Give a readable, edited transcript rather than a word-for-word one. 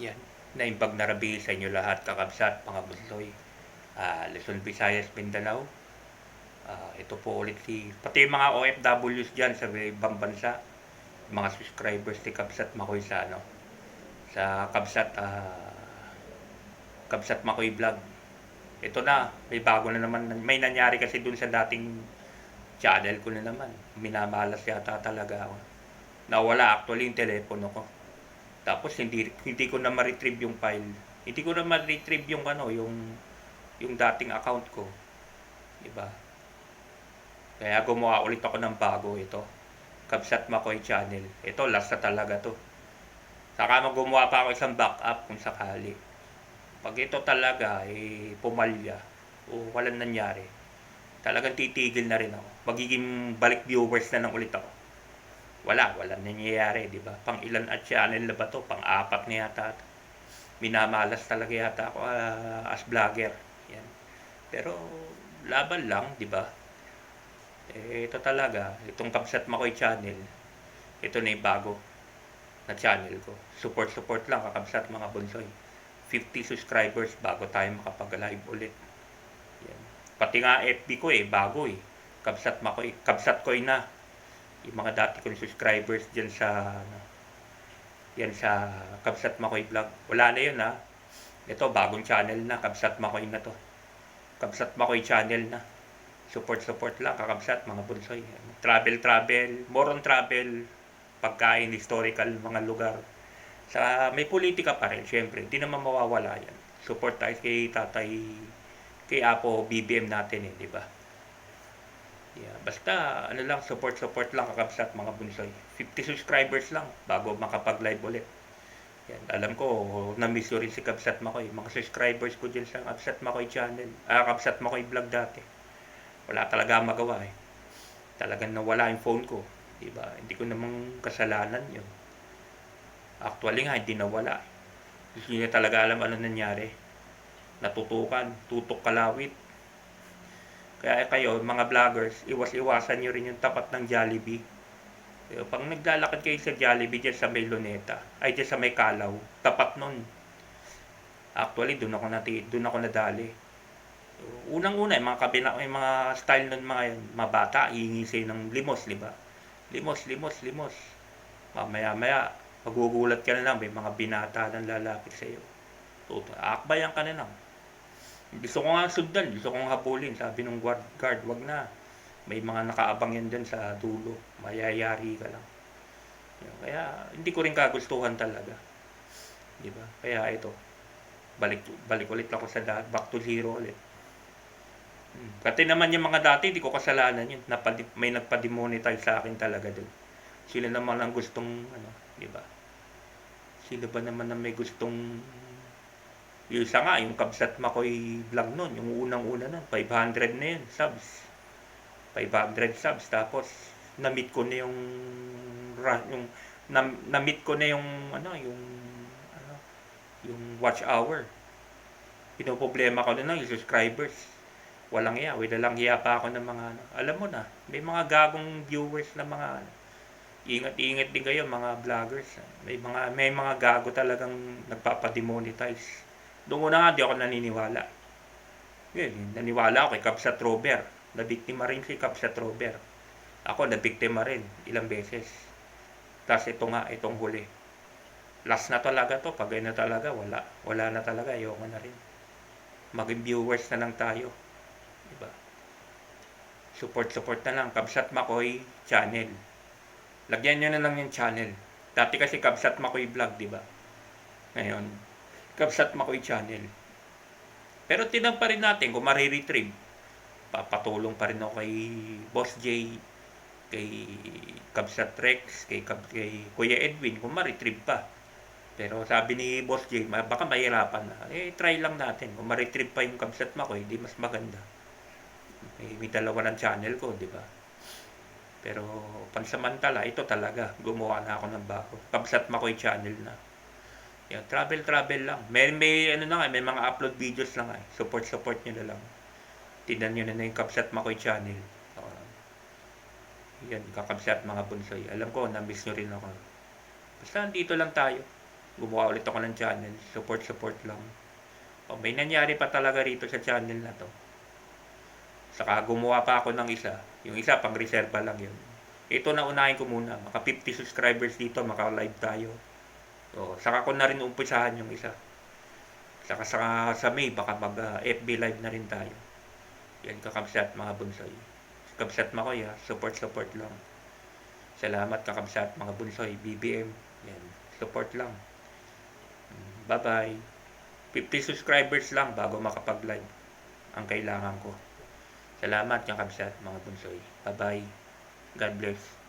Yan. Naimbag na rabi sa inyo lahat, kakabsat, mga bunsoy. Luzon, Visayas, Mindanao. Ito po ulit pati yung mga OFWs dyan sa ibang bansa, mga subscribers ni Kabsat Makoy sa sa Kabsat Makoy Vlog. Ito na, may bago na naman, may nangyari kasi dun sa dating channel ko na naman. Minamalas yata talaga ako. Nawala actually yung telepono ko. Tapos hindi ko na ma-retrieve yung file. Hindi ko na ma-retrieve yung yung dating account ko, 'di ba? Kaya gumawa ulit ako ng bago ito. Kabsat Makoy channel. Ito last na talaga to. Saka gumawa pa ako isang backup kung sakali. Pag ito talaga pumalya o walang nangyari, talagang titigil na rin ako. Magiging balik viewers na lang ulit ako. Walang nangyayari, di ba? Pang ilan at channel na ba to? Pang apat na yata. Minamalas talaga yata ako as vlogger. Yan. Pero laban lang, di ba? Ito talaga, itong Kabsat Makoy channel, ito na yung bago na channel ko. Support lang, kakabsat mga bonsoy. 50 subscribers bago tayo makapag-live ulit. Yan. Pati nga FB ko bago Kabsat Makoy, Kabsat Koy na. Yung mga dati kong subscribers dyan sa yan sa Kabsat Makoy Vlog. Wala na yun Ito, bagong channel na. Kabsat Makoy na to. Kabsat Makoy channel na. Support lang, kakabsat, mga bunsoy. Travel, more on travel, pagkain, historical, mga lugar. May politika pa rin, syempre. Hindi naman mawawala yan. Support tayo kay Apo BBM natin di ba? Yeah, basta, lang, support lang, kakabsat, mga bunsoy. 50 subscribers lang, bago makapag-live ulit. Yan, alam ko, na-miss rin si Kabsat Makoy. Mga subscribers ko dyan sa Kabsat Makoy channel. Kabsat Makoy vlog dati. Wala talaga magawa Talagang nawala yung phone ko. Diba? Hindi ko namang kasalanan yun. Actually nga, hindi nawala. Gusto niya talaga alam ano nangyari. Natutukan, tutok kalawit. Kaya kayo, mga vloggers, iwas-iwasan nyo rin yung tapat ng Jollibee. Pag naglalakad kayo sa Jollibee dyan sa may Luneta, ay dyan sa may Kalaw, tapat nun. Actually, doon ako nadali. Unang-una, yung mga style nun mga bata, hihingi sa'yo ng limos, di ba? Limos. Mamaya, magugulat ka na lang, may mga binata na lalapit sa'yo. Akbayan ka na lang. Gusto ko nga sundan, gusto ko nga habulin. Sabi ng guard, wag na. May mga nakaabang yan dyan sa dulo. Mayayari ka lang. Kaya, hindi ko rin kagustuhan talaga. Di ba? Kaya ito, balik ulit ako sa back to zero ulit. Pati naman yung mga dati, hindi ko kasalanan yun. May nagpa-demonetize sa akin talaga doon. Sila naman ang gustong, di ba? Sila ba naman ang may gustong, yung isa nga, yung Kabsat Makoy vlog nun, yung unang-una nun, 500 na yun, subs. 500 subs, tapos, na-meet ko na na-meet ko na yung watch hour. Pinoproblema ko na yung subscribers. Walang iya, lang hiya pa ako ng mga alam mo na, may mga gagong viewers na mga ingat-ingat din kayo mga vloggers. May mga gago talagang nagpapa-demonetize. Doon una nga di ako naniniwala. Naniwala ako kay Kabsat Robert. Nabiktima rin si Kabsat Robert. Ako nabiktima rin ilang beses. Tapos itong huli. Last na talaga to. Pag na talaga, wala na talaga. Ayoko na rin. Maging viewers na lang tayo. Diba? Support na lang. Kabsat Makoy channel. Lagyan nyo na lang yung channel. Dati kasi Kabsat Makoy vlog, diba? Ngayon, Kabsat Makoy channel. Pero tinang pa rin natin kung mariretrieve. Papatulong pa rin ako kay Boss J, kay Kabsat Rex, kay Kuya Edwin kung ma-retrieve pa. Pero sabi ni Boss J, baka mahirapan na. Try lang natin. Kung ma-retrieve pa yung Kabsat Makoy, di mas maganda. May dalawa ng channel ko, di ba? Pero pansamantala, ito talaga. Gumawa na ako ng bago. Kabsat Makoy channel na. Yan, travel lang. May may mga upload videos lang Support nyo na lang. Tingnan nyo na yung Kabsat Makoy channel. Yan, kakabsat mga bunsoy. Alam ko, na-miss nyo rin ako. Basta dito lang tayo. gumawa ulit ako ng channel. Support lang. O, may nangyari pa talaga rito sa channel na to. Saka gumawa pa ako ng isa. Yung isa pang reserva lang yun. Ito na unahin ko muna. Maka 50 subscribers dito, maka live tayo. So, saka ko na rin umpisahan yung isa. Saka sa May, baka mag FB live na rin tayo. Yan, kakabsat mga bunsoy. Kakabsat Makoy ha. Support lang. Salamat kakabsat mga bunsoy. BBM. Yan. Support lang. Bye-bye. 50 subscribers lang bago makapag-live ang kailangan ko. Salamat kakabsat mga bunsoy. Bye-bye. God bless.